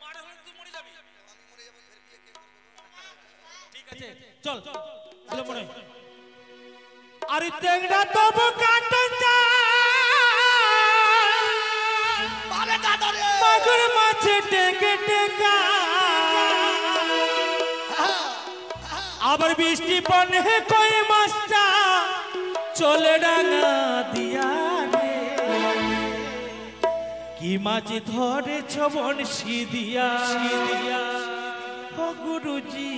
মারা হলে তুই মরে যাবি। আমি মরে যাবো, ফের বিয়ে কে করবে? ঠিক আছে চল চল মনে আরে টেংরা তবু কাটন যা আরে দাদা রে মাগুর মাছে টেকে টেকা আবার বৃষ্টি পনে কই মাছটা চলে ডাঙা দিয়া রে কি মাছ ধরেছ বনশি দিয়া ও গুরুজি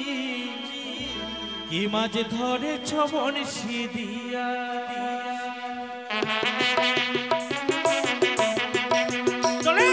কি মাছ ধরেছ বনশি দিয়া চলে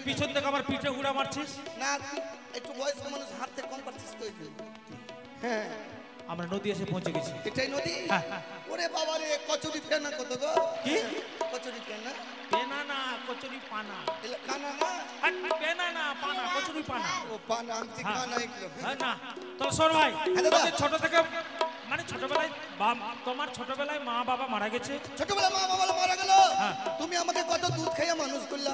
পিছন থেকে আমার পিঠে হুড়া মারছিস না একটু বয়স্ক মানুষ হাতে কম পারছিস তো হ্যাঁ আমরা নদী এসে পৌঁছে গেছি এটাই নদী ওরে বাবা রে কচুরি ফেনা কত গো কি কচুরি ফেনা পেনা না কচুরি পানা এলা কানা না পেনা না পানা কচুরি পানা ও পানা আমি কানা একদম হ্যাঁ না তো সর ভাই তোদের ছোট থেকে মানে ছোটবেলায় তোমার ছোটবেলায় মা বাবা মারা গেছে ছোটবেলায় মা বাবা মারা গেল তুমি আমাকে কত দুধ খাইয়া মানুষ করলা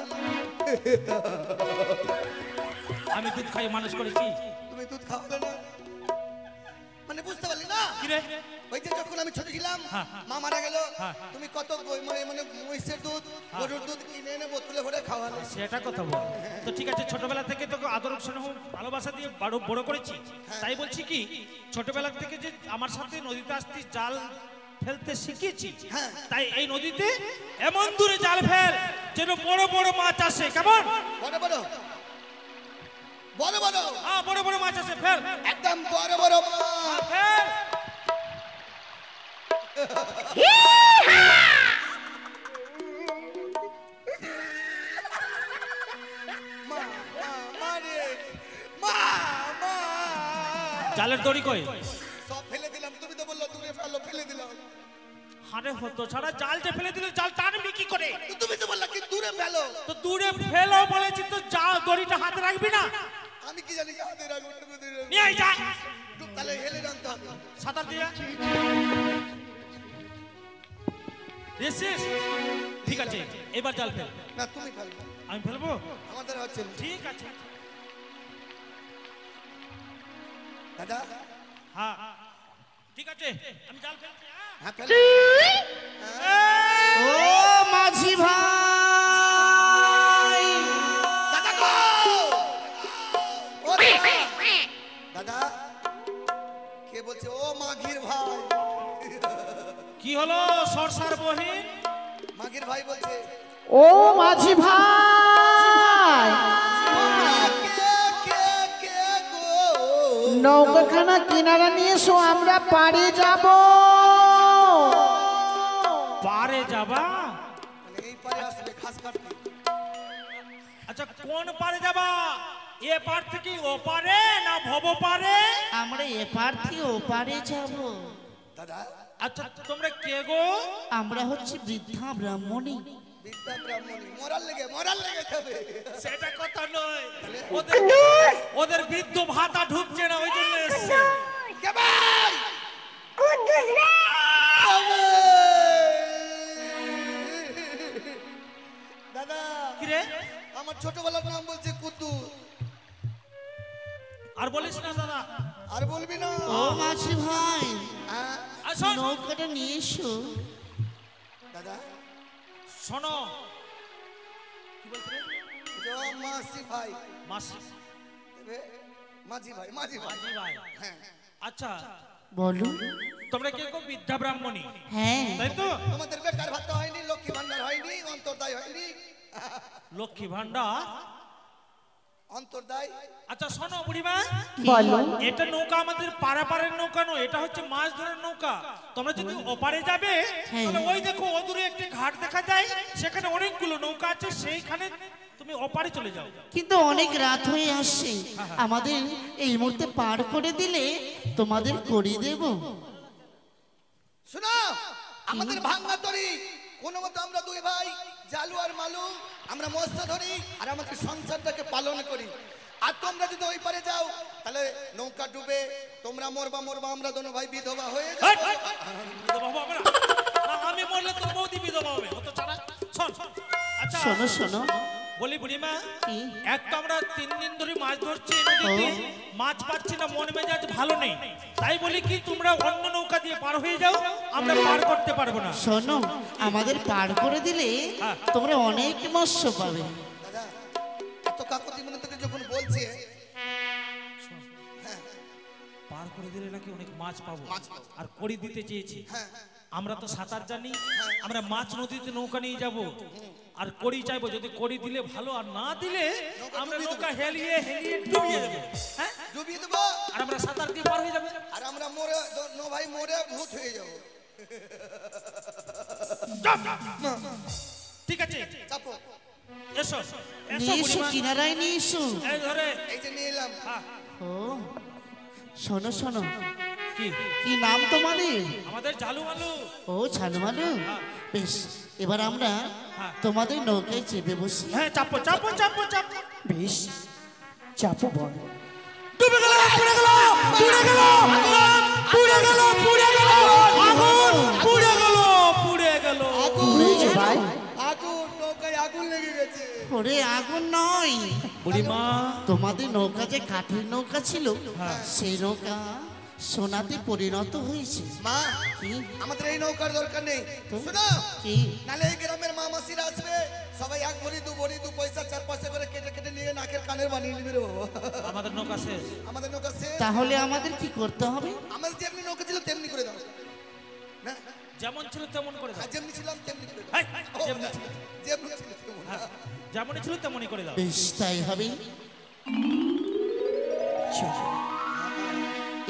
আমি দুধ খাইয়ে মানুষ করেছি তুমি দুধ খাওয়ালে না মানে বুঝতে পারলি না কি রে ওই যে যখন আমি ছোট ছিলাম মা মারা গেল তুমি কত মানে মহিষের দুধ গরুর দুধ কিনে এনে বোতলে ভরে খাওয়ালে সেটা কথা বল তো ঠিক আছে ছোটবেলা থেকে তোকে আদর স্নেহ ভালোবাসা দিয়ে বড় করেছি তাই বলছি কি ছোটবেলা থেকে যে আমার সাথে নদীতে আসতি জাল ফেলতে শিখেছি তাই এই নদীতে এমন দূরে জাল ফেল যেন বড় বড় মাছ আসে কেমন বড় বড় বড় বড় হ্যাঁ বড় বড় মাছ আসে ফেল একদম বড় বড় মাছ ফেল জালের দড়ি কই সব ফেলে দিলাম তুমি তো বললো দূরে ফেলো ফেলে দিলাম আরে হতো ছাড়া জাল যে ফেলে দিলে জাল টানবি কি করে তুমি তো বললা কি দূরে ফেলো তো দূরে ফেলো বলেছি তো জাল দড়িটা হাতে রাখবি না আমি কি জানি হাতে রাখবো নিয়ে আই যা তাহলে হেলে জানতে হবে সাঁতার দিয়ে ঠিক আছে এবার জাল ফেল না তুমি ফেলবো আমি ফেলবো আমাদের হচ্ছে ঠিক আছে দাদা হ্যাঁ ঠিক আছে আমি জাল ফেলছি হ্যাঁ ফেল ও মাঝি ভাই দাদা গো ও দাদা কে বলছে ও মাঘির ভাই কি হলো সরসার বহিন মাঘির ভাই বলছে ও মাঝি ভাই নৌকাখানা কিনারা নিয়ে এসো আমরা পাড়ে যাব পারে যাবা এই পারে আসবে খাস কাটতে আচ্ছা কোন পারে যাবা এ পার থেকে ও পারে না ভব পারে আমরা এ পার থেকে ও পারে যাব দাদা আচ্ছা তোমরা কে গো আমরা হচ্ছে বৃদ্ধা ব্রাহ্মণী বিদ্যা ব্রাহ্মণী মরাল লেগে যাবে সেটা কথা নয় ওদের বৃদ্ধ ভাতা ঢুকছে না ওই জন্য এসছে কে ভাই কুদ্দুস দাদা কি রে আমার ছোটবেলার নাম বলছে কুদ্দুস আর বলিস না দাদা। আর বলবি না। ও মাসি ভাই, হ্যাঁ আর শোন, নৌকাটা নিয়ে এসো। দাদা শোনো। কি বলছিলে? এটা মাসি ভাই। মাসি, মাঝি ভাই, মাঝি ভাই। মাঝি ভাই। হ্যাঁ আচ্ছা, বলো। তোমরা কে কো বিদ্যা ব্রাহ্মণী, হ্যাঁ, তাই তো? তোমাদের বেকার ভাতা হয়নি, লক্ষ্মী ভান্ডার হয়নি, অন্তর্দায় হয়নি। লক্ষ্মী ভান্ডার, অন্তর্দায়। আচ্ছা শোনো বুড়িমা, বলো। এটা নৌকা আমাদের পারাপারের নৌকা নয়, এটা হচ্ছে মাছ ধরার নৌকা। তোমরা যদি ওপারে যাবে তাহলে ওই দেখো অদূরে একটি ঘাট দেখা যায়, সেখানে অনেকগুলো নৌকা আছে, সেইখানে তুমি ওপারে চলে যাও। কিন্তু অনেক রাত হয়ে আসছে, আমাদের এই মুহূর্তে পার করে দিলে তোমাদের করিয়ে দেব। শোনো, আমাদের ভাঙা তরি কোনো মতো আমরা দুই ভাই জালু আর মালু আমরা মৎস্য ধরি আর আমাদের সংসারটাকে পালন করি। আর তোমরা যদি ওই পারে যাও তাহলে নৌকা ডুবে, তোমরা মরবা মরবা, আমরা দোনো ভাই বিধবা হয়ে এই, যাবো। বিধবা হবো আমরা? না, আমি মরলে তোর বৌদি বিধবা হবে, অত ছাড়া। শোন, আচ্ছা শোনো শোনো, বলি বুড়িমা, কি? এক তো আমরা 3 দিন ধরে মাছ ধরছি নদীতে, মাছ পাচ্ছি না, মন মেজাজ ভালো নেই। তাই বলি কি তোমরা অন্য নৌকা দিয়ে পার হয়ে যাও, আমরা পার করতে পারবো না। শোনো, আমাদের পার করে দিলে তোমরা অনেক মৎস্য পাবে। দাদা এত কাকতি মনে থেকে যখন বলছে পার করে দিলে নাকি অনেক মাছ পাবো, মাছ পাবো। আর করি দিতে চেয়েছি। হ্যাঁ আমরা তো সাঁতার জানি, আমরা মাছ নদীতে নৌকা নিয়ে যাব, আর কড়ি চাইবো। যদি কড়ি দিলে ভালো, আর না দিলে আমরা নৌকা হেলিয়ে হেলিয়ে ডুবিয়ে দেবো। হ্যাঁ, ডুবিয়ে দেবো আর আমরা সাঁতার দিয়ে পার হয়ে যাবে। আর আমরা মরে দোনো ভাই মরে ভূত হয়ে যাবো। ঠিক আছে, চাপো, এসো এসো নিয়ে এসো, বুড়িমা। কিনারায় নিয়ে এসো। এই ধরে। এই যে নিয়ে এলাম। হ্যাঁ, ও শোনো শোনো, কি কি নাম তোমাদের? আমাদের জালু আলু। ও ছানুমালু, বেশ, এবার আমরা তোমাদের নৌকায় চেপে বসি। হ্যাঁ, চাপো চাপো চাপো চাপো। বেশ, চাপো বল। ডুবে গেল, পুড়ে গেল, পুড়ে গেল, পুড়ে গেল, পুড়ে গেল, আগুন, পুড়ে গেল, পুড়ে গেল। হয়েছে ভাই? আগুন, নৌকায় আগুন লেগে গেছে। ওরে আগুন নয়, বুড়িমা, তোমাদের নৌকা যে কাঠের নৌকা ছিল, সেই নৌকা সোনাতে পরিণত হয়েছে। মা, কি? আমাদের এই নৌকার দরকার নেই। শোনো, কি? নালে এই গ্রামের মা মাসিরা আসবে, সবাই 1 ভরি 2 ভরি 2 পয়সা 4 পয়সা করে কেটে কেটে নিয়ে নাকের কানের বানিয়ে নিবে রে বাবা। আমাদের নৌকা শেষ। আমাদের নৌকা শেষ। তাহলে আমাদের কি করতে হবে? আমাদের যেমনি নৌকা ছিল তেমনি করে দাও। না, যেমন ছিল তেমন করে দাও। আর যেমনি ছিলাম তেমনি করে দাও। হাই, ও, যেমনি ছিল। যেমনি ছিল তেমন। যেমনই ছিল তেমনই করে দাও। বেশ, তাই হবে। চলো,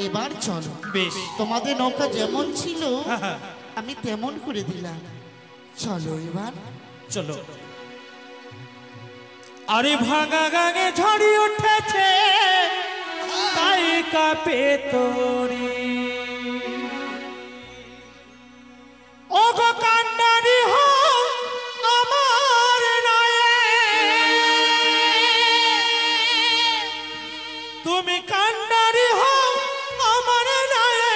এবার চলো। বেশ। তোমাদের নৌকা যেমন ছিল হ্যাঁ। আমি তেমন করে দিলাম। চলো এবার। চলো। আরে ভাঙা গাঙে ঝড়ি উঠেছে, তাই কাঁপে তোরি। ও গো কান্ডারি হো আমার নয়ে, তুমি কান্ডারি হো আমার নয়ে,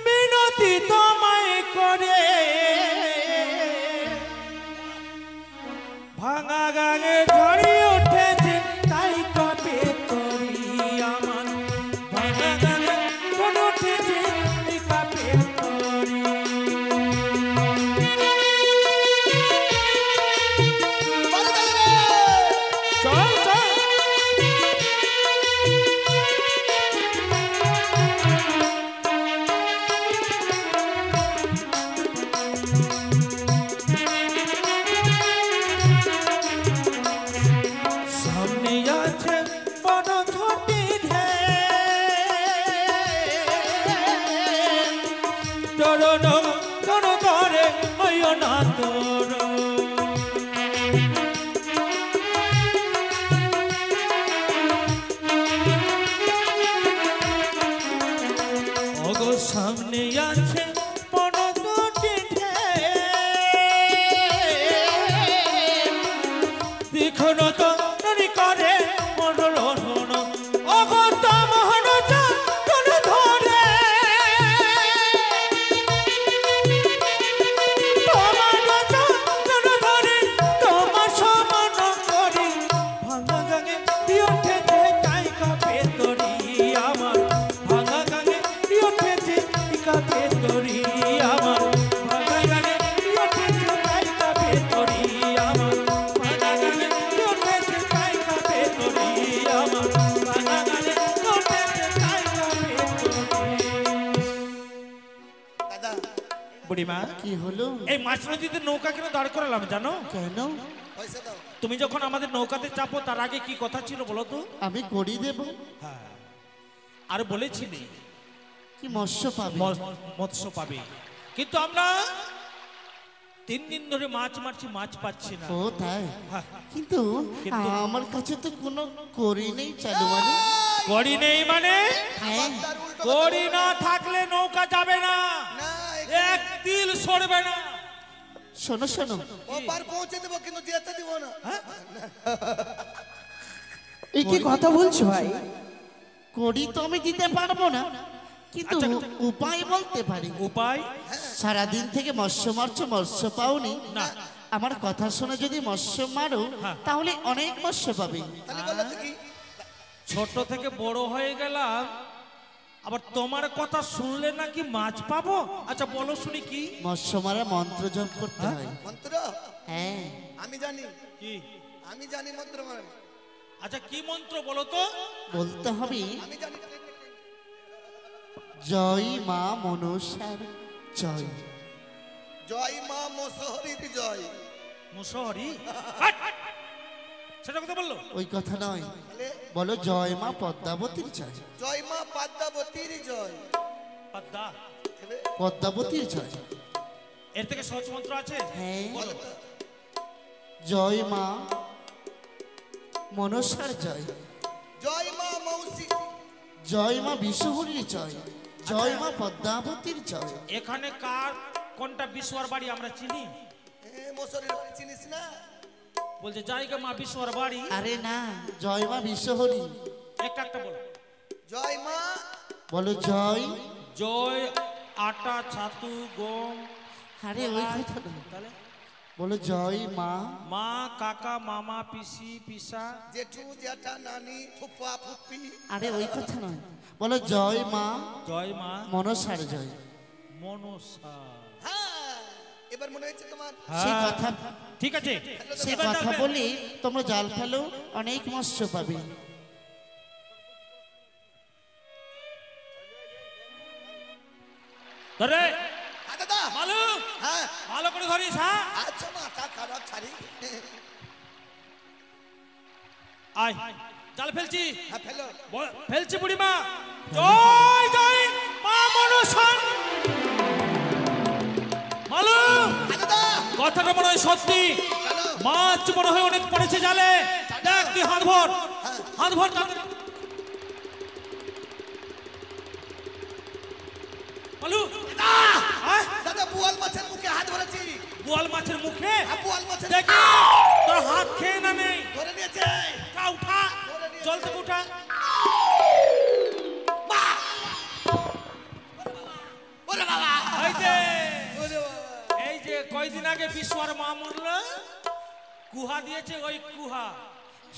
মিনতি তোমায় করে। ভাঙা গাঙে ঝড়ি উঠেছে, তাই কাঁপে তরি আমার। ভাঙা গাঙে ঝড়ি উঠেছে, তাই কাঁপে তরি। চল চল। সামনে আছে বড় ঝটি চরণ চরণ করে হইও না তোর। ওগো সামনে আছে বড় ঝটি দেখো না তো করে মন বুড়িমা কি হলো? এই মাছ নদীতে নৌকা কেন দাঁড় করালাম জানো? কেন? পয়সা দাও। তুমি যখন আমাদের নৌকাতে চাপো তার আগে কি কথা ছিল বলো তো? আমি করি দেব। হ্যাঁ, আর বলেছিলি কি মৎস্য পাবে? মৎস্য পাবে, কিন্তু আমরা 3 দিন ধরে মাছ মারছি, মাছ পাচ্ছি না। ও তাই? হ্যাঁ। কিন্তু আমার কাছে তো কোনো করি নেই চালু মানে। করি নেই মানে? হ্যাঁ, তার উল্টো করি না থাকলে নৌকা যাবে না, না, এক তিল সরবে না। শোনো শোনো, ওপার পৌঁছে দেবো কিন্তু যেতে দিব না। এই কি কথা বলছো ভাই? করি তো আমি দিতে পারবো না, কিন্তু আচ্ছা, উপায় বলতে পারি। উপায়? সারাদিন থেকে মৎস্য মারছো, মৎস্য পাওনি না। আমার কথা শুনে যদি মৎস্য মারো হ্যাঁ। তাহলে অনেক মৎস্য পাবে। তাহলে বলো তো কি? ছোট থেকে বড় হয়ে গেলাম, আবার তোমার কথা শুনলে নাকি মাছ পাবো? আচ্ছা বলো শুনি কি? মৎস্য মারা মন্ত্র জপ করতে হয়। মন্ত্র হ্যাঁ, আমি জানি, কি? আমি জানি মন্ত্র মানে। আচ্ছা কি মন্ত্র বলো তো? বলতে হবে আমি জানি। জয় মা মনসার জয়। জয় মা মশহরির জয়। মুসহরি? সেটা কথা বললো? ওই কথা নয়, তাহলে বলো জয় মা পদ্মাবতীর জয়। জয় মা পদ্মাবতীর জয়। পদ্মা? তাহলে পদ্মাবতীর জয়। এর থেকে সহজ মন্ত্র আছে? হ্যাঁ, বলো তো। জয় মা মনসার জয়। জয় মা মৌসি। জয় মা বিশ্বহরির জয়। জয় মা পদ্মাবতীর জয়। এখানে কার কোনটা বিশ্বর বাড়ি আমরা চিনি? মশহরির বাড়ি চিনিস না? বলছে জায়গা মা বিশ্বর বাড়ি। আরে না, জয় মা বিশ্বহরি। একটা একটা বলো। জয় মা। বলো জয়। জয় আটা ছাতু গম। আরে ওই কথা না, তাহলে বলো জয় মা। মা কাকা মামা পিসি পিসা। জেঠু জ্যাঠা নানি ফুফা ফুফি। আরে ওই কথা নয়, বলো জয় মা জয় মা মনসার জয়। মনসা। হ্যাঁ, এবার মনে হয়েছে তোমার? সে হ্যাঁ, কথা, ঠিক আছে। সে এবার কথা যাবে। বলি তোমরা জাল ফেলো, অনেক মৎস্য পাবে। ধরে হ্যাঁ দাদা। মালু, হ্যাঁ, ভালো করে ধরিস। হ্যাঁ, আচ্ছা মাথা খারাপ ছাড়ি। আয় জাল ফেলছি। হ্যাঁ ফেলো। ফেলছি বুড়িমা। জয় জয় মা মনসা। মালু, হ্যাঁ দাদা। কথাটা মনে হয় সত্যি। কেন? মাছ মনে হয় অনেক পড়েছে জালে। দেখ তুই হাত ভর, হাত ভর তাড়াতাড়ি। মালু, আয়, দাদা বুয়াল মাছের মুখে হাত ধরেছি। বোয়াল মাছের মুখে। হ্যাঁ, বোয়াল মাছের দেখি তোর হাত খেয়ে না নেই। ধরে নিয়েছে। উঠা উঠা, জল থেকে উঠা। ওরে বাবা। এই যে, ওরে বাবা। এই যে কয়দিন আগে বিশ্বর মা মরলো, কুহা দিয়েছে ওই কুহা।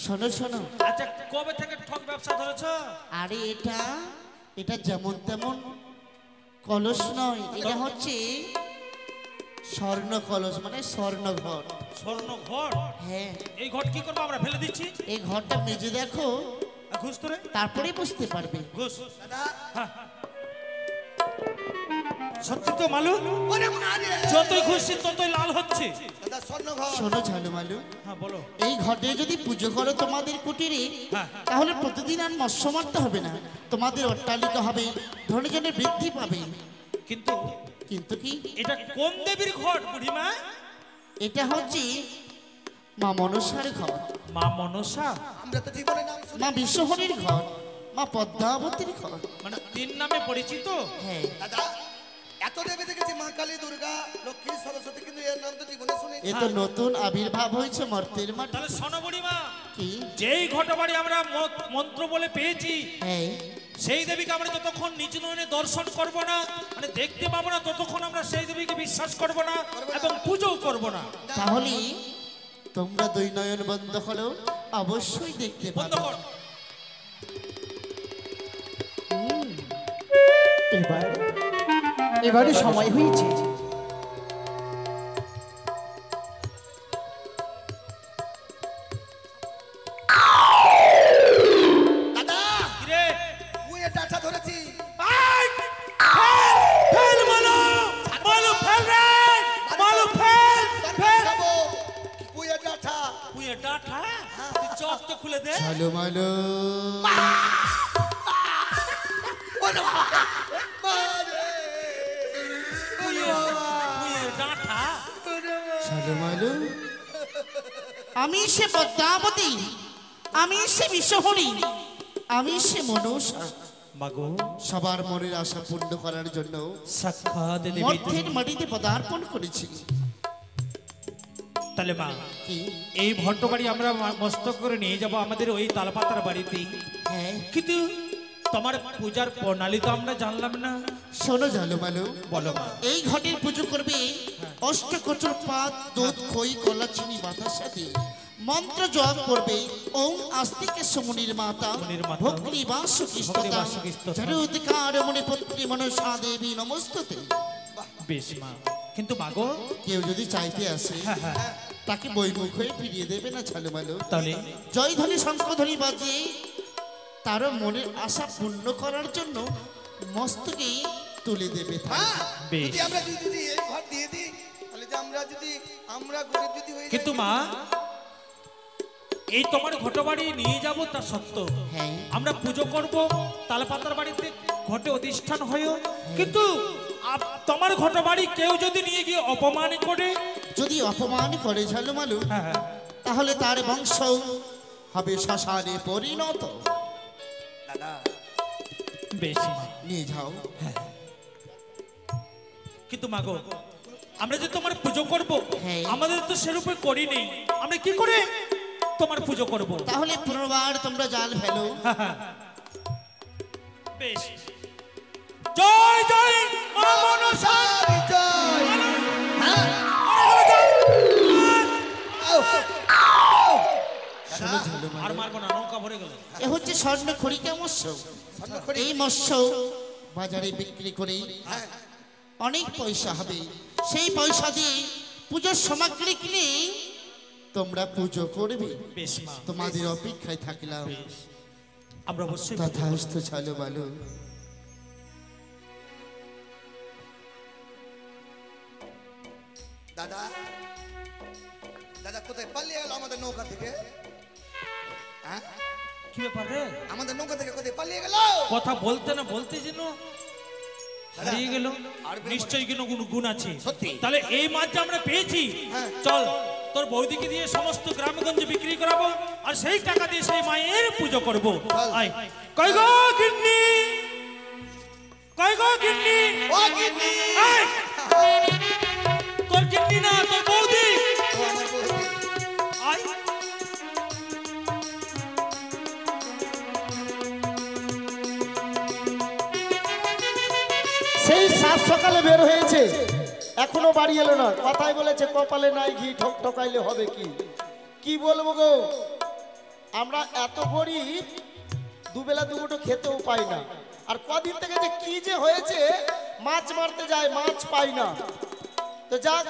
শোনো শোনো, আচ্ছা কবে থেকে ঠক ব্যবসা ধরেছো? আরে এটা এটা যেমন তেমন কলস নয়, এটা হচ্ছে স্বর্ণ কলস, মানে স্বর্ণ ঘট। স্বর্ণ ঘর? হ্যাঁ, এই ঘট কি করবো আমরা? ফেলে দিচ্ছি। এই ঘরটা মেজে দেখো, ঘুষ তোরে তারপরে বুঝতে পারবে। ঘুষ। দাদা। হ্যাঁ। সত্যি তো মালু? ওরে মারে। যতই ঘুষছি ততই লাল হচ্ছে। দাদা স্বর্ণ ঘর। শোনো ঝালু মালু, হ্যাঁ বলো। এই ঘটে যদি পুজো করো তোমাদের কুটিরে, হ্যাঁ। তাহলে প্রতিদিন আর মৎস্য মারতে হবে না, তোমাদের অট্টালিকা হবে, ধনীজনের বৃদ্ধি পাবে। কিন্তু কিন্তু কি, এটা কোন দেবীর ঘট বুড়িমা? এটা হচ্ছে মা মনসার ঘর, মা মনসা। আমরা তো জীবনে নাম শুনি। মা বিশ্বহরির ঘর, মা পদ্মাবতীর ঘর। মানে 3 নামে পরিচিত। হ্যাঁ, দাদা এত দেবী দেখেছি, মা কালী দুর্গা লক্ষ্মী সরস্বতী, কিন্তু এর নাম তো জীবনে শুনি। এ তো নতুন আবির্ভাব হয়েছে মর্তের মাঠে। তাহলে শোনো বুড়িমা, কি? যেই ঘটবাড়ি আমরা মন্ত্র বলে পেয়েছি, হ্যাঁ, সেই দেবীকে আমরা যতক্ষণ নিজ নয়নে দর্শন করব না, মানে দেখতে পাবো না, ততক্ষণ আমরা সেই দেবীকে বিশ্বাস করব না এবং পূজো করব না। তাহলে তোমরা দুই নয়ন বন্ধ করো, অবশ্যই দেখতে বন্ধ পাবে। কর। এবারে সময় হয়েছে। দাদা কিরে? উয়ে ডাটা ধরেছি। আয়! ফেল! ফেল মালো! মালো ফেল রে! ঝালুমালু ওরে বাবা! মারে! ওরে বাবা! ডাঁটা ঝালুমালু আমি সে পদ্মাবতী, আমি সে বিশ্বহরি, আমি সে মনসা। মাগো সবার মনের আশা পূর্ণ করার জন্য সাক্ষাৎ দেবী মর্তের তুমি। মাটিতে পদার্পণ করেছি। তাহলে মা কি? এই ভট্ট বাড়ি আমরা মস্তক করে নিয়ে যাব আমাদের ওই তালপাতার বাড়িতেই, হ্যাঁ কিন্তু তোমার পূজার প্রণালী তো আমরা জানলাম না। শোনো ঝালুমালু, বলো মা। এই ঘটের পুজো করবে অষ্টকচুর পাত, দুধ, খই, কলা, চিনি, বাতাসা দিয়ে মন্ত্র জপ করবে ওম আস্তিকে সমুনির মাতা মুনির মাতা, ভক্তি বাসুকি স্ততা ভক্তি বাসুকি স্ততা, জরুতিকার মণিপুত্রী মনসা দেবী নমস্তুতে। বেশ মা, কিন্তু মাগো কেউ যদি চাইতে আসে হ্যাঁ হ্যাঁ তাকে বইমুখ হয়ে ফিরিয়ে দেবে না ঝালুমালু। তাহলে জয়ধ্বনি শঙ্খধ্বনি বাজিয়ে তারও মনের আশা পূর্ণ করার জন্য মস্তকে তুলে দেবে থালা। হ্যাঁ, বেশ। যদি আমরা যদি এই ঘর দিয়ে দিই, তাহলে যে আমরা গরিব যদি হয়ে যাই, কিন্তু মা এই তোমার ঘটবাড়ি নিয়ে যাব তা সত্য, হ্যাঁ আমরা পুজো করব তালপাতার বাড়িতে ঘটে অধিষ্ঠান হয়েও, কিন্তু তোমার ঘটবাড়ি কেউ যদি নিয়ে গিয়ে অপমান করে, যদি অপমান করে ঝালুমালু হ্যাঁ হ্যাঁ তাহলে তার বংশ হবে শ্মশানে পরিণত। দাদা বেশ মা। নিয়ে যাও। কিন্তু মাগো আমরা যে তোমার পুজো করব, হ্যাঁ। আমাদের তো সেরূপে করি নেই, আমরা কি করে তোমার পুজো করব? তাহলে পুনর্বার তোমরা জাল ফেলো। বেশ, জয় জয় মা মনসা। জয়! হ্যাঁ, শোনো ঝালুমালু, আর মারবো না, নৌকা ভরে গেল। এ হচ্ছে স্বর্ণ খড়িকা মৎস্য। স্বর্ণখড়ি। এই মৎস্য বাজারে বিক্রি করে হ্যাঁ, অনেক পয়সা হবে, সেই পয়সা দিয়ে পুজোর সামগ্রী কিনে তোমরা পুজো করবে। বেশ মা, তোমাদের অপেক্ষায় থাকলাম। বেশ, আমরা অবশ্যই তথাস্তু ঝালুমালু। দাদা দাদা কোথায় পালিয়ে গেল আমাদের নৌকা থেকে? হ্যাঁ, কি ব্যাপার রে? আমাদের নৌকা থেকে কোথায় পালিয়ে গেল? কথা বলতে না বলতে যেন হারিয়ে গেল। আর নিশ্চয়ই কোনো গুণ আছে। সত্যি। তাহলে এই মাছ যে আমরা পেয়েছি, হ্যাঁ। চল তোর বৌদিকে দিয়ে সমস্ত গ্রামগঞ্জে বিক্রি করাবো, আর সেই টাকা দিয়ে সেই মায়ের পুজো করবো। চল। আয়, কই গো গিন্নি, কই গো গিন্নি, ও গিন্নি! আয়। তোর গিন্নি না, তোর বৌদি। ও আমার বৌদি। আয়। সেই সাত সকালে বের হয়েছে, এখনো বাড়ি এলো না। কথাই বলেছে কপালে নাই ঘি, ঠক ঠকাইলে হবে কি। কি বলবো গো, আমরা এত গরিব, দুবেলা দুমুঠো খেতেও পাই না। আর কদিন থেকে যে কি যে হয়েছে, মাছ মারতে যায় মাছ পাই না। তো যাক,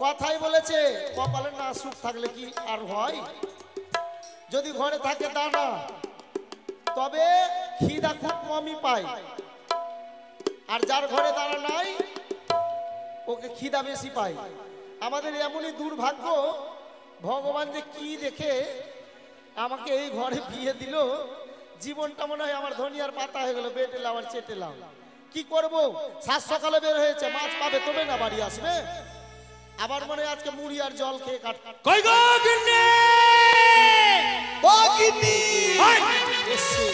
কথাই বলেছে কপালে না সুখ থাকলে কি আর হয়। যদি ঘরে থাকে দানা, তবে খিদা খুব কমই পায়। আর যার ঘরে দাঁড়া নাই, ওকে খিদা বেশি পায়। আমাদের এমনই দুর্ভাগ্য, ভগবান যে কি দেখে আমাকে এই ঘরে বিয়ে দিল, জীবনটা মনে হয় আমার ধনিয়ার পাতা হয়ে গেল, বেটেলাম আর চেটেলাম। কি করব, সাত সকালে বের হয়েছে, মাছ পাবে তবে না বাড়ি আসবে। আবার মনে হয় আজকে মুড়ি আর জল খেয়ে কাট। কই গো গিন্নি, ও গিন্নি! আয়। এসছে।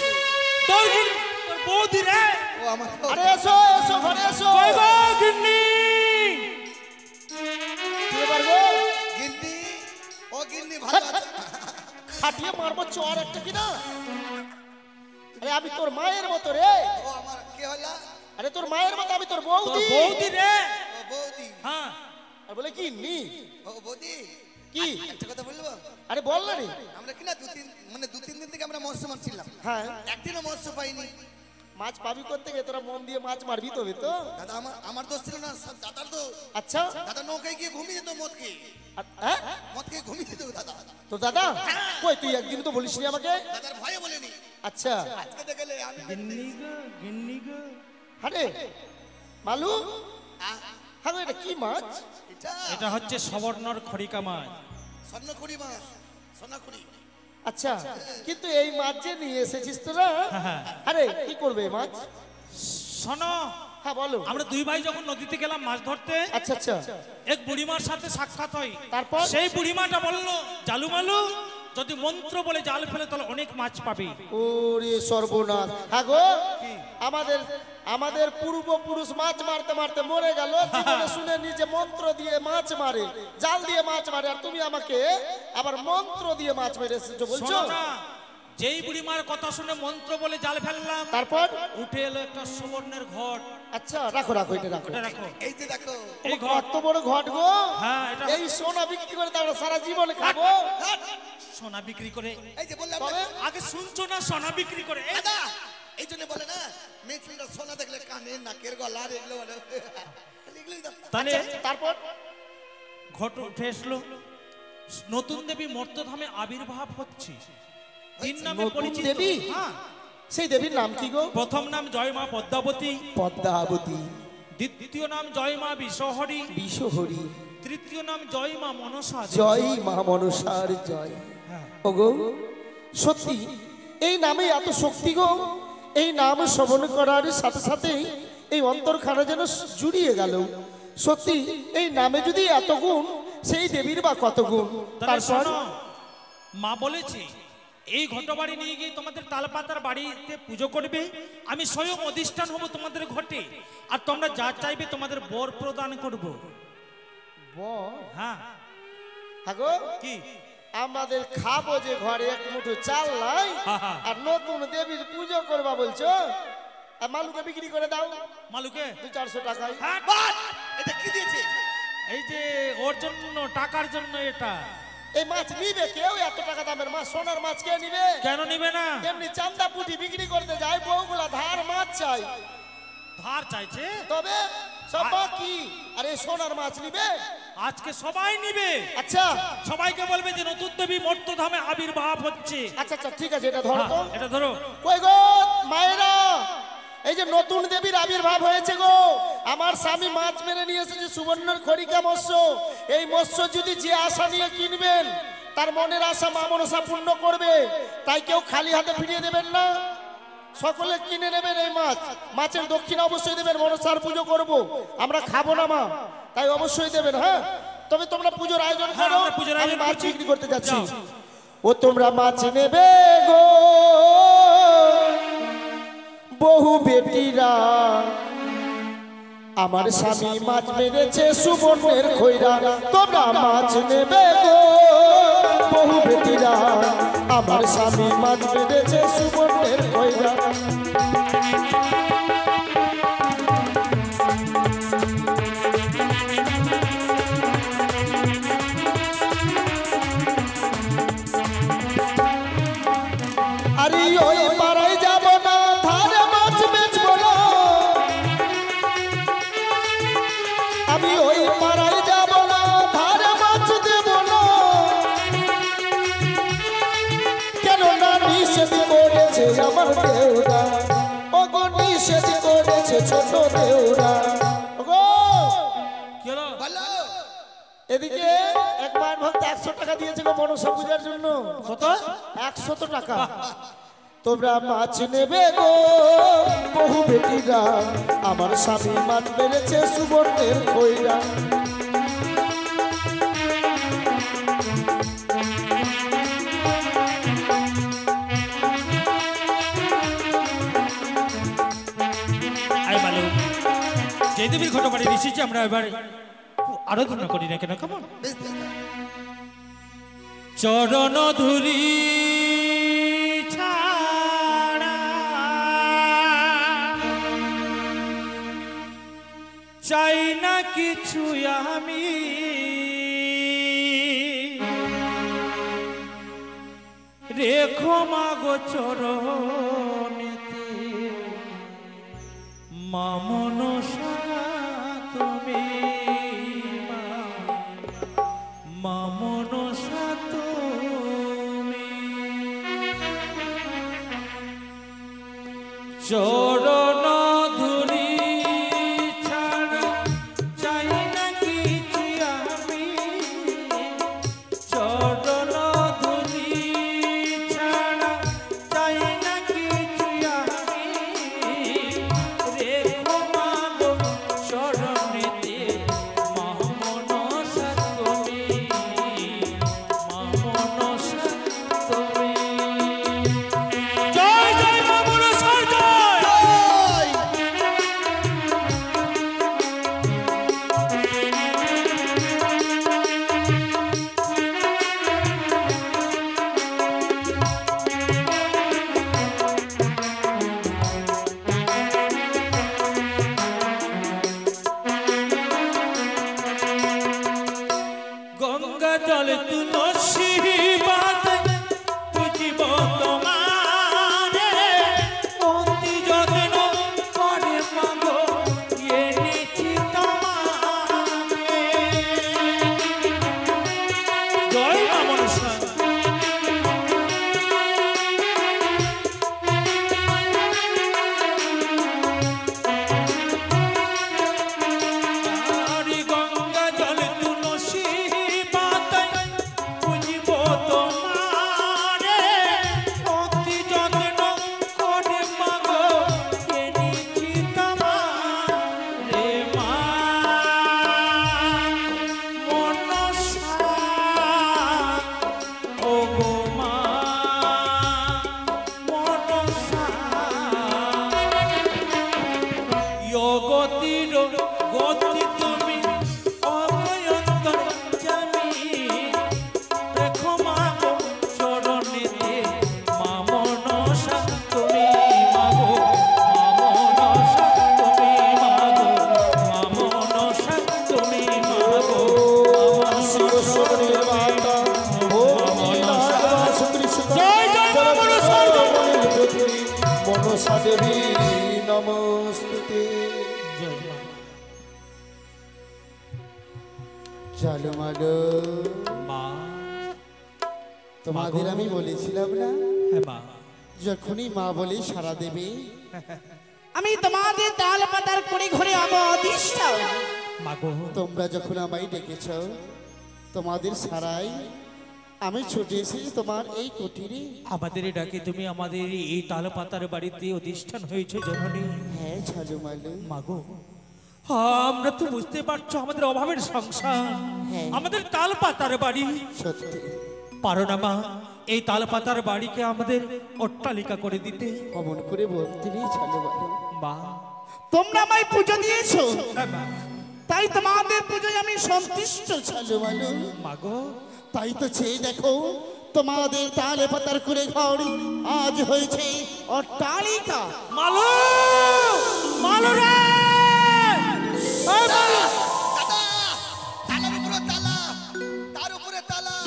তোর গিন্নি, তোর বৌদি রে। ও আমার আরে এসো এসো, ঘরে এসো। কই গো গিন্নি, কি ব্যাপার গো? গিন্নি! ও গিন্নি ভালো আছে? ফাটিয়ে মারবো চর একটা কিনা। আরে আমি তোর মায়ের মতো রে। ও আমার কে হলা? আরে তোর মায়ের মতো, আমি তোর তোর বৌদি। বৌদি রে। ও বৌদি। হ্যাঁ, আর বলে কি নি ও বৌদি, কি? একটা কথা বলবো? আরে বল না রে। আমরা কিনা দু তিন দিন থেকে আমরা মৎস্য মারছিলাম, হ্যাঁ, একদিনও মৎস্য পাইনি। মাছ পাবি করতে গিয়ে তোরা মন দিয়ে মাছ মারবি তবে তো। দাদা আমার দোষ ছিল না, সব দাদার দোষ। আচ্ছা, দাদা নৌকায় গিয়ে ঘুমিয়ে যেত, মদ খেয়ে হ্যাঁ মদ খেয়ে ঘুমিয়ে যেত দাদা। তো দাদা কই, তুই একদিন তো বলিসনি আমাকে। দাদার ভয়ে বলেনি, আচ্ছা, আজকে তো গেলে আমি গিন্নি গো, গিন্নি গো। আরে মালু, আ- হ্যাঁ গো, এটা কি মাছ? এটা এটা হচ্ছে সবর্ণর খড়িকা মাছ। স্বর্ণখড়ি মাছ, সোনাখড়ি। আচ্ছা, কিন্তু এই মাছ যে নিয়ে এসেছিস তোরা, হ্যাঁ। আরে কি করবে এই মাছ? শোনো, হ্যাঁ বলো। আমরা দুই ভাই যখন নদীতে গেলাম মাছ ধরতে, আচ্ছা আচ্ছা, এক বুড়িমার সাথে সাক্ষাৎ হয়। তারপর? সেই বুড়িমাটা বললো, জালু মালু যদি মন্ত্র বলে জাল ফেলে তাহলে অনেক মাছ পাবে। ওরে সর্বনাশ! হ্যাঁ গো, আমাদের আমাদের পূর্বপুরুষ মাছ মারতে মারতে মরে গেল, জীবনে শুনে নিজে মন্ত্র দিয়ে মাছ মারে, জাল দিয়ে মাছ মারে, আর তুমি আমাকে আবার মন্ত্র দিয়ে মাছ মেরে এসেছো বলছো? শোনো না, যেই বুড়িমার কথা শুনে মন্ত্র বলে জাল ফেললাম, তারপর উঠে এলো একটা সুবর্ণের ঘট। আচ্ছা রাখো রাখো, এটা রাখো। এটা রাখো, এই যে দেখো, এই ঘট। কত বড় ঘট গো! হ্যাঁ, এটা এই সোনা বিক্রি করে তাহলে সারা জীবন খাবো। সোনা বিক্রি করে। এই যে বললাম তবে? না, আগে শুনছো না, সোনা বিক্রি করে। দাদা এই জন্য বলে না, মেয়ে ছেলেরা সোনা দেখলে কানে নাকের গলা আর এগুলো বলে এগুলোই দাম। তাহলে আচ্ছা, তারপর ঘট উঠে আসলো, নতুন দেবী মর্তধামে আবির্ভাব হচ্ছে। তিন নামে নতুন পরিচিত। দেবী? হ্যাঁ, সেই দেবীর নাম কি গো? প্রথম নাম জয় মা পদ্মাবতী, পদ্মাবতী, দ্বিতীয় নাম জয় মা বিশ্বহরি, বিশ্বহরি, তৃতীয় নাম জয় মা মনসা। জয় মা মনসার জয়। হ্যাঁ। ওগো সত্যি এই নামে এত শক্তি গো! এই নাম শ্রবণ করার সাথে সাথেই এই অন্তরখানা যেন জুড়িয়ে গেল। সত্যি এই নামে যদি এত গুণ, সেই দেবীর বা কত গুণ। তাহলে তারপর শোনো, মা বলেছে এই ঘটবাড়ি নিয়ে গিয়ে তোমাদের তালপাতার বাড়িতে পুজো করবে, আমি স্বয়ং অধিষ্ঠান হব তোমাদের ঘটে, আর তোমরা যা চাইবে তোমাদের বর প্রদান করব। বল, হ্যাঁ। হ্যাঁ গো, কি? আমাদের খাবো যে ঘরে এক মুঠো চাল নাই, হ্যাঁ, হ্যাঁ। আর নতুন দেবীর পুজো করবা বলছো? আর মালুকে বিক্রি করে দাও মালুকে? 200-400 টাকায়। হ্যাঁ, বাট এটা কি দিয়েছে? এই যে ওর জন্য, টাকার জন্য এটা। এই মাছ নিবে কেউ? এত টাকা দামের মাছ, সোনার মাছ কে নিবে? কেন নিবে না? এমনি চান্দা পুঁটি বিক্রি করতে যায়, বউগুলা ধার মাছ চাই, ধার চাইছে? তবে সব বাকি। আর এই সোনার মাছ নিবে? আজকে সবাই নিবে। আচ্ছা সবাইকে বলবে যে নতুন দেবী মর্তধামে আবির্ভাব হচ্ছে। আচ্ছা আচ্ছা, ঠিক আছে, এটা ধরো তো। হ্যাঁ, এটা ধরো। কই গো মায়েরা, এই যে নতুন দেবীর আবির্ভাব হয়েছে গো, আমার স্বামী মাছ মেরে নিয়ে এসেছে সুবর্ণের খড়িকা মৎস্য। এই মৎস্য যদি যে আশা নিয়ে কিনবেন, তার মনের আশা মা মনসা পূর্ণ করবে। তাই কেউ খালি হাতে ফিরিয়ে দেবেন না, সকলে কিনে নেবেন এই মাছ। মাছের দক্ষিণা অবশ্যই দেবেন, মনসার পুজো করব, আমরা খাবো না মা, তাই অবশ্যই দেবেন। হ্যাঁ, তবে তোমরা পুজোর আয়োজন হ্যাঁ, করো, আমরা পুজোর আমি আয়োজন মাছ করছি। বিক্রি করতে যাচ্ছি। যাও। ও তোমরা মাছ নেবে গো বহু বেটিরা, আমার স্বামী মাছ মেরেছে সুবর্ণের খৈরা। তোমরা মাছ নেবে গো বহু বেটিরা, আমার স্বামী মাছ মেরেছে সুবর্ণের খৈরা। আরে ওই পাড়ায় যাব না, ধারে মাছ বেচবো না, আমি ওই পাড়ায় যাব না, ধারে মাছ দেব না, কেন না নিষেধ করেছে আমার দেউরা, ওগো নিষেধ করেছে ছোট দেউরা। ওগো কি হলো? বলো এদিকে এক মান ভক্ত 100 টাকা দিয়েছে গো মনসা পূজার জন্য। কত? 100 টাকা। তোমরা মাছ নেবে গো বহু বেটিরা, আমার স্বামী মাছ মেরেছে সুবর্ণের খৈরা। আই মালু, যে দেবীর ঘটবাড়ি এসেছি আমরা এবার আরাধনা করি না কেন? কেমন? বেশ বেশ। চরণ ধুলি ছাড়া চাই না কিছু আমি, রেখো মাগো চরণেতে মা মনসা তুমি, মা মনসা তুমি। চরণ ধুলি ছাড়া চাই না কিছু আমি, চরণ ধুলি মনসা দেবী নমস্তুতে। জয় মা। ঝালুমালো মা। তোমাদের আমি বলেছিলাম না, হ্যাঁ মা। যখনই মা বলি সারা দেবে। আমি তোমাদের তাল পাতার করে ঘরে অধিষ্ঠা। মাগো তোমরা যখন আমায় ডেকেছ, তোমাদের সারাই আমি ছুটে এসেছি তোমার এই কুটিরে। আমাদের ডাকে তুমি আমাদের এই তালপাতার বাড়িতে অধিষ্ঠান হয়েছে জননী। হ্যাঁ ঝালুমালো, মাগো আমরা তো বুঝতে পারছো আমাদের অভাবের সংসার, হ্যাঁ। আমাদের তালপাতার বাড়ি। সত্যি পারো না মা এই তালপাতার বাড়িকে আমাদের অট্টালিকা করে দিতে? অমন করে বলতে নেই ঝালুমালো। মা তোমরা আমায় পুজো দিয়েছো, হ্যাঁ মা। তাই তোমাদের পুজোয় আমি সন্তুষ্ট। ঝালুমালো, মাগো তাই তো চেয়ে দেখো তোমাদের তালে পাতার করে ঘর আজ হয়েছে অট্টালিকা। মালু, মালু রে! এই মালু! দাদা, তালার উপরে তালা, তার উপরে তালা,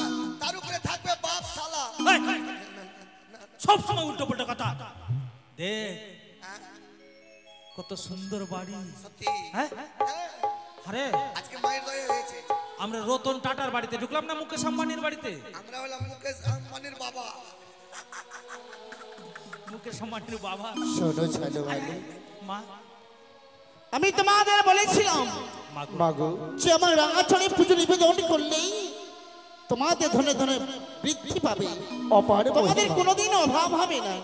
তার উপরে থাকবে বাপ শালা। এই, সব সময় উল্টো পাল্টা কথা। দে কত সুন্দর বাড়ি। সত্যি হ্যাঁ হ্যাঁ, আরে আজকে মায়ের দয়া হয়েছে। আমরা রতন টাটার বাড়িতে ঢুকলাম না, মুকেশ আম্বানির বাড়িতে। আমরা হলাম মুকেশ আম্বানির বাবা। মুকেশ আম্বানির বাবা। শোনো ঝালুমালো, মা আমি তোমাদের বলেছিলাম মাগো মাগো যে আমার রাঙাচড়ে পুজো নিবেদন করলেই তোমাদের ধনে ধনে বৃদ্ধি পাবে, অপার তোমাদের মহিমা। কোনোদিন অভাব হবে না।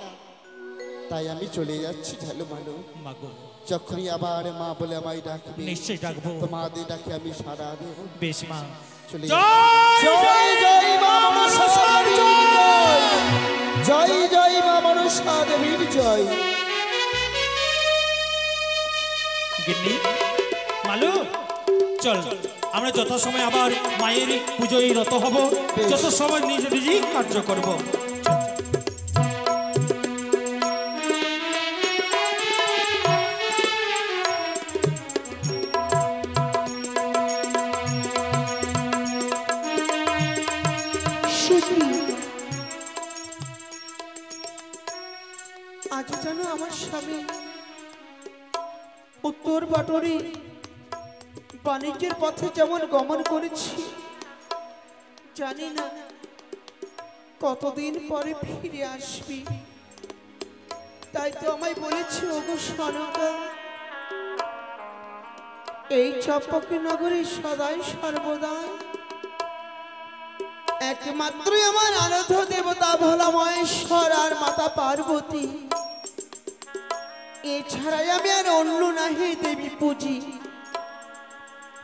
তাই আমি চলে যাচ্ছি ঝালুমালো। মাগো যখনই আবার মা বলে আমায় ডাকবে, নিশ্চয়ই ডাকবো। তোমাদের ডাকে আমি সাড়া দেব। বেশ মা। চলে জয় জয় জয় মা মনসা দেবীর জয়, জয় জয় মা মনসা দেবীর জয়। গিন্নি মালু চল আমরা যত সময় আবার মায়ের পুজোয় রত হব, যত সময় নিজেই কার্য করব। আজ যেন আমার স্বামী উত্তর বাটরে বাণিজ্যের পথে যেমন গমন করেছি, জানি না কতদিন পরে ফিরে আসবি। তাই তো আমায় বলেছি, ওগো সনকা, এই চম্পকী নগরী সদাই সর্বদাই একমাত্রই আমার আরাধ্য দেবতা ভোলা মহেশ্বর আর মাতা পার্বতী। এছাড়াই আমি আর অন্য নাহি দেবী পুজি।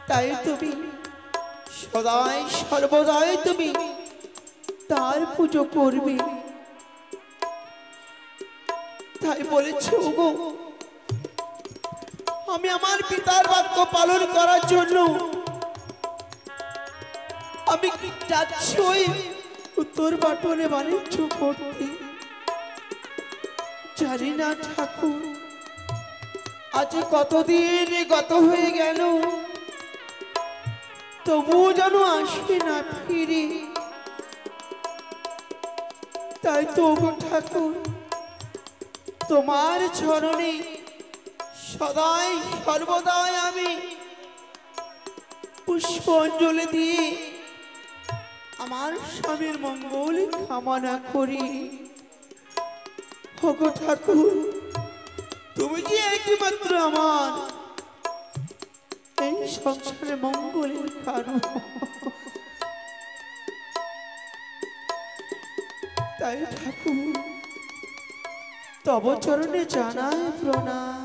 তাই তুমি সদাই সর্বদাই তুমি তার পুজো করবে। তাই বলেছে, ওগো আমি আমার পিতার বাক্য পালন করার জন্য আমি যাচ্ছি ওই উত্তর বাটনে বাণিজ্য করতে। জানি না ঠাকুর আজ কতদিন গত হয়ে গেল, তবুও যেন আসে না ফিরে। তাই তো গো ঠাকুর, তোমার চরণে সদাই সর্বদাই আমি পুষ্পাঞ্জলি দিয়ে আমার স্বামীর মঙ্গল কামনা করি। ওগো ঠাকুর, তুমি যে একমাত্র আমার এই সংসারে মঙ্গলের কারণ। তাই ঠাকুর তব চরণে জানাই প্রণাম।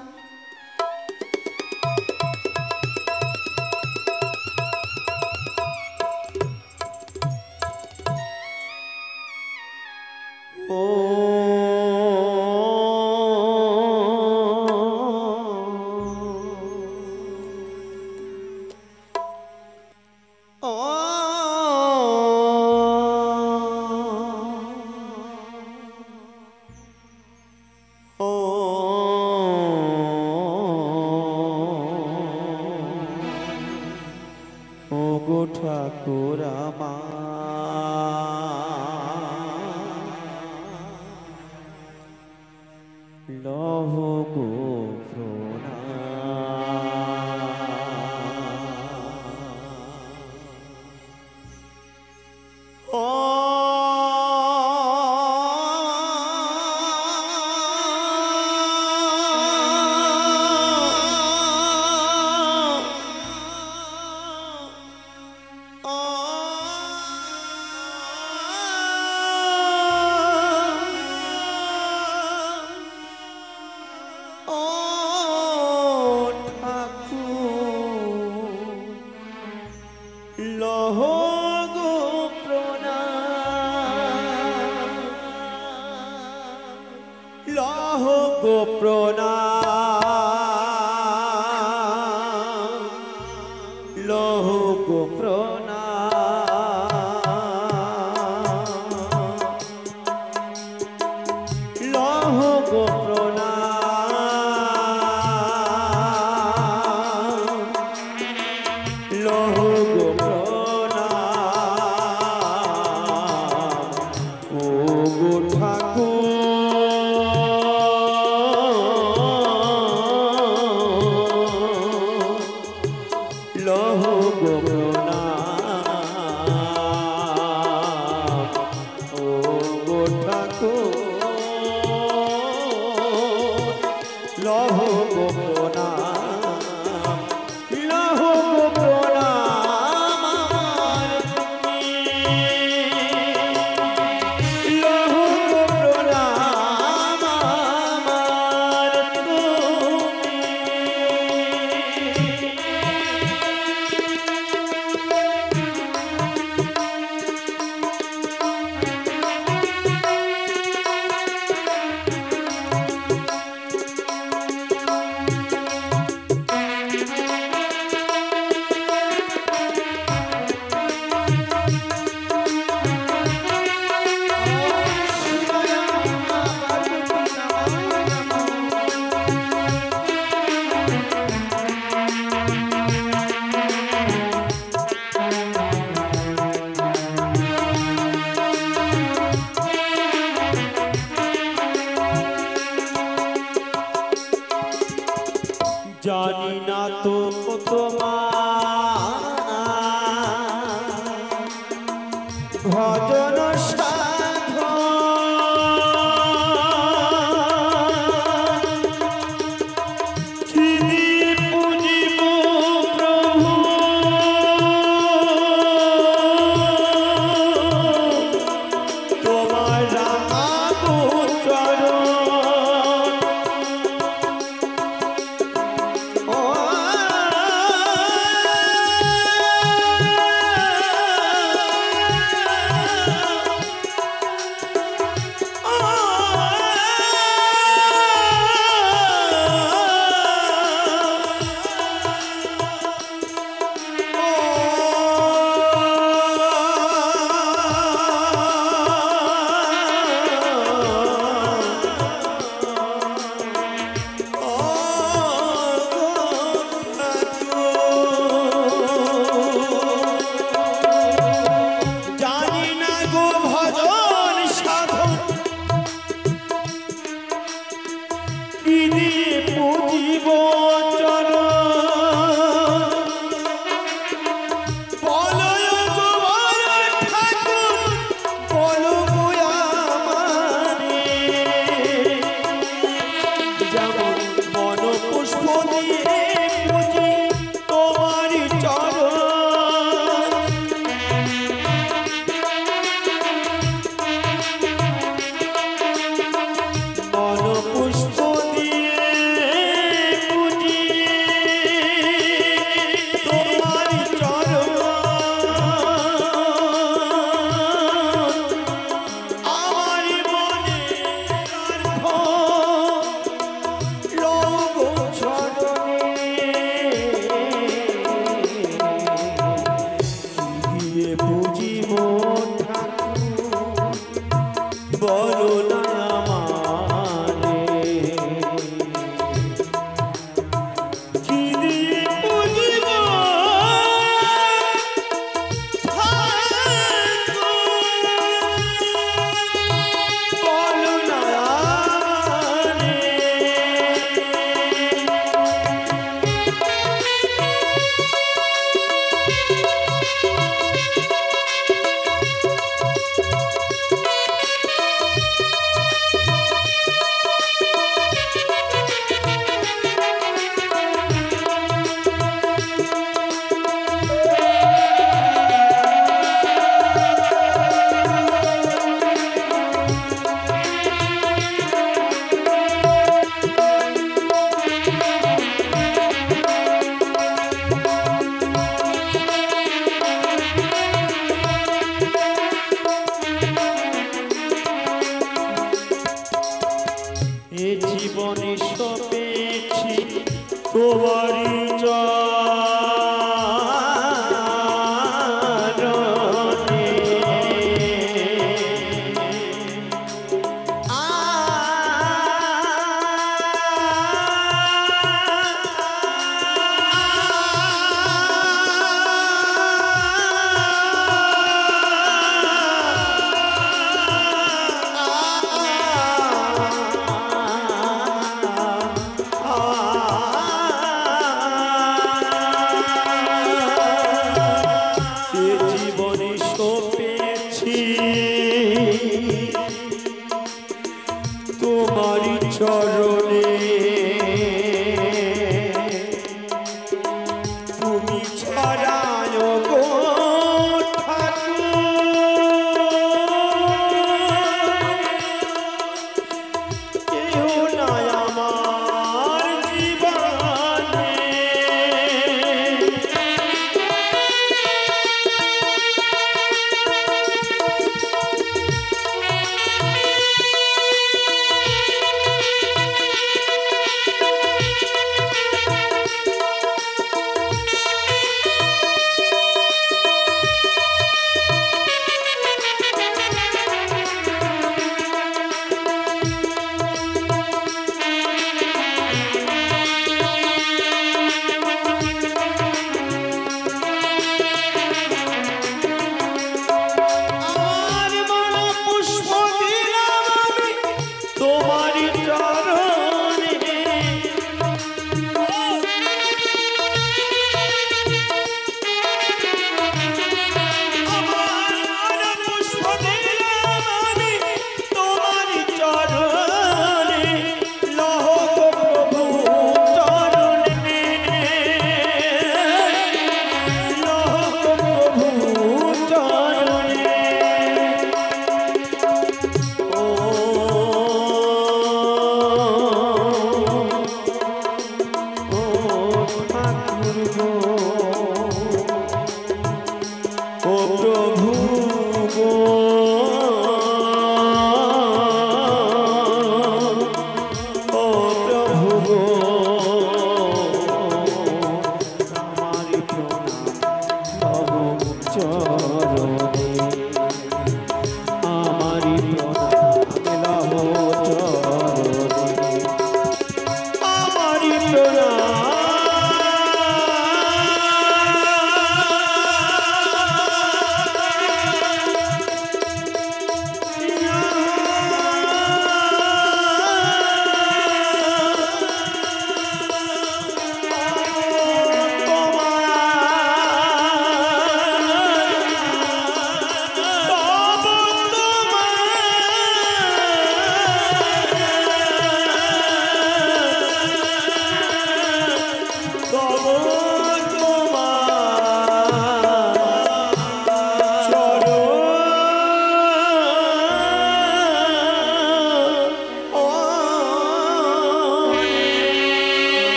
ওগো ঠাকুর আমার, লহ গো জানি না তো তোমার ভজন এ জীবনে সপেছি তোমারই চরণে। তোমারি চরণে